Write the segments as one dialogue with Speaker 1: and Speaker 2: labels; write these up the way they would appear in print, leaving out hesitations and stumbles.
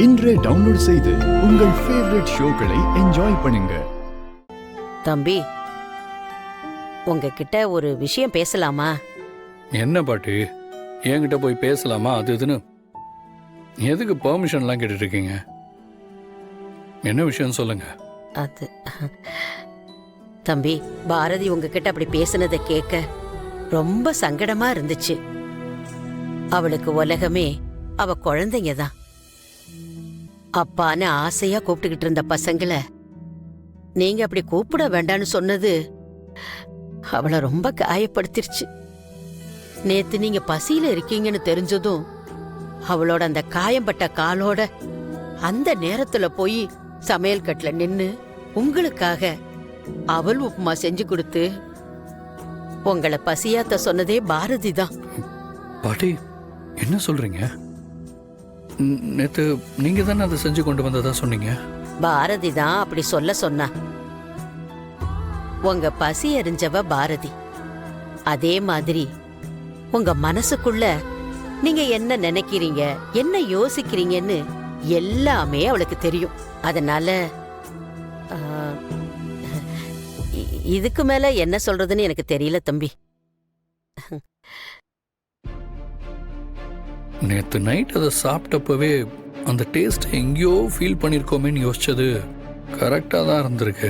Speaker 1: இன்றே டவுன்லோட் செய்து உங்கள் ஃபேவரட் ஷோக்களை என்ஜாய் பண்ணுங்க.
Speaker 2: தம்பி, உங்ககிட்ட ஒரு விஷயம் பேசலாமா?
Speaker 3: என்ன பாட்டி, என்கிட்ட போய் பேசலாமா அது இதுன்னு எதுக்கு பெர்மிஷன்லாம் கேட்டுட்டு இருக்கீங்க? என்ன விஷயம் சொல்லுங்க.
Speaker 2: அது தம்பி, பாரதி உங்ககிட்ட அப்படி பேசுனதை கேட்க ரொம்ப சங்கடமா இருந்துச்சு. அவளுக்கு உலகமே அவ குழந்தைங்க தான். அப்பான்னு ஆசையா கூப்பிட்டுக்கிட்டு இருந்த பசங்களை நீங்க அப்படி கூப்பிட வேண்டான்னு சொன்னது அவளை ரொம்ப காயப்படுத்திருச்சு. நேத்து நீங்க பசியில இருக்கீங்கன்னு தெரிஞ்சதும் அவளோட அந்த காயம்பட்ட காலோட அந்த நேரத்துல போய் சமையல் கட்டுல நின்னு உங்களுக்காக அவள் உப்புமா செஞ்சு கொடுத்து உங்களை பசியாத்த சொன்னதே பாரதி தான்.
Speaker 3: பாட்டி, என்ன சொல்றீங்க? நேத்து நீங்க தானே அதை செஞ்சு கொண்டு வந்ததா சொன்னீங்க.
Speaker 2: பாரதி தான் அப்படி சொல்ல சொன்னா. உங்க பசி அறிஞ்சவ பாரதி. அதே மாதிரி உங்க மனசுக்குள்ள நீங்க என்ன நினைக்கிறீங்க, என்ன யோசிக்கிறீங்கன்னு எல்லாமே அவளுக்கு தெரியும். அதனால இதுக்கு மேல என்ன சொல்றதுன்னு எனக்கு தெரியல தம்பி.
Speaker 3: நேத்து நைட் அதை சாப்பிட்டப்பவே அந்த டேஸ்ட் எங்கேயோ ஃபீல் பண்ணியிருக்கோமேன்னு யோசிச்சது கரெக்டாக தான் இருந்திருக்கு.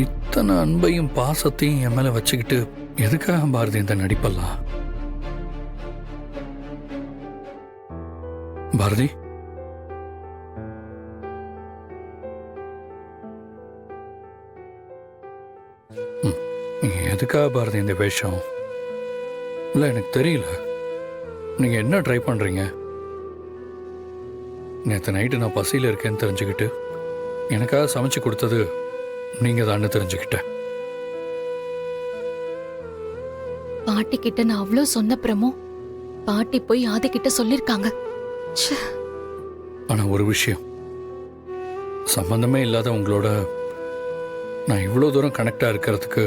Speaker 3: இத்தனை அன்பையும் பாசத்தையும் என் மேலே வச்சுக்கிட்டு எதுக்காக பாரதி இந்த நடிப்பெல்லாம்? பாரதி, எதுக்காக பாரதி இந்த வேஷம்? இல்லை, எனக்கு தெரியல. நீங்க என்ன ட்ரை பண்றீங்க? நேற்று நைட்டு நான் பசியில் இருக்கேன்னு தெரிஞ்சுக்கிட்டு எனக்காக சமைச்சு கொடுத்தது நீங்க தான் தெரிஞ்சுக்கிட்டேன்.
Speaker 4: பாட்டி கிட்ட நான் அவ்வளோ சொன்னப்புறமும் பாட்டி போய் ஆதி கிட்ட சொல்லிருக்காங்க.
Speaker 3: ஆனா ஒரு விஷயம், சம்பந்தமே இல்லாத உங்களோட நான் இவ்வளோ தூரம் கனெக்டா இருக்கிறதுக்கு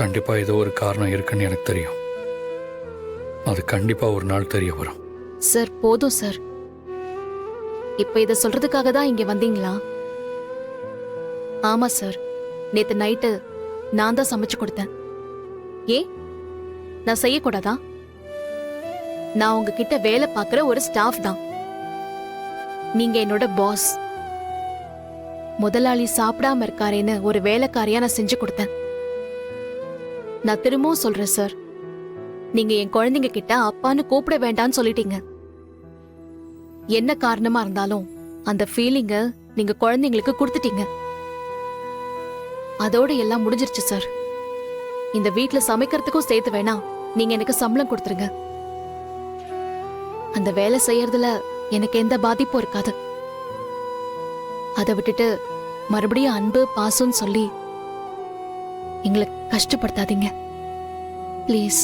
Speaker 3: கண்டிப்பா ஏதோ ஒரு காரணம் இருக்குன்னு எனக்கு தெரியும். அது கண்டிப்பா ஒரு நாள் தெரிய வரும்.
Speaker 4: சார், போதும் சார். இப்ப இத சொல்றதுக்காக தான் இங்க வந்தீங்களா? ஆமா சார், நேத்து நைட்டு நான் தான் சமைச்சு கொடுத்தேன். ஏன் நான் செய்யக்கூடாதா? நான் உங்ககிட்ட வேலை பார்க்குற ஒரு ஸ்டாஃப் தான். நீங்க என்னோட பாஸ். முதலாளி சாப்பிடாம இருக்காரேன்னு ஒரு வேலைக்காரியா நான் செஞ்சு கொடுத்தேன். நான் திரும்பவும் சொல்றேன் சார், நீங்க என் குழந்தைங்க கிட்ட அப்பான்னு கூப்பிட வேண்டாம்னு சொல்லிட்டீங்க. என்ன காரணமா இருந்தாலும் அந்த ஃபீலிங்க நீங்க குழந்தைங்களுக்கு கொடுத்துட்டீங்க. அதோட எல்லாம் முடிஞ்சிருச்சு சார். இந்த வீட்ல சமைக்கிறதுக்கும் சேர்த்து வேணா நீங்க எனக்கு சம்பளம் கொடுத்துருங்க. அந்த வேலை செய்யறதுல எனக்கு எந்த பாதிப்பும் இருக்காது. அதை விட்டுட்டு மறுபடியும் அன்பு பாசம்னு சொல்லி எங்களை கஷ்டப்படுத்தாதீங்க ப்ளீஸ்.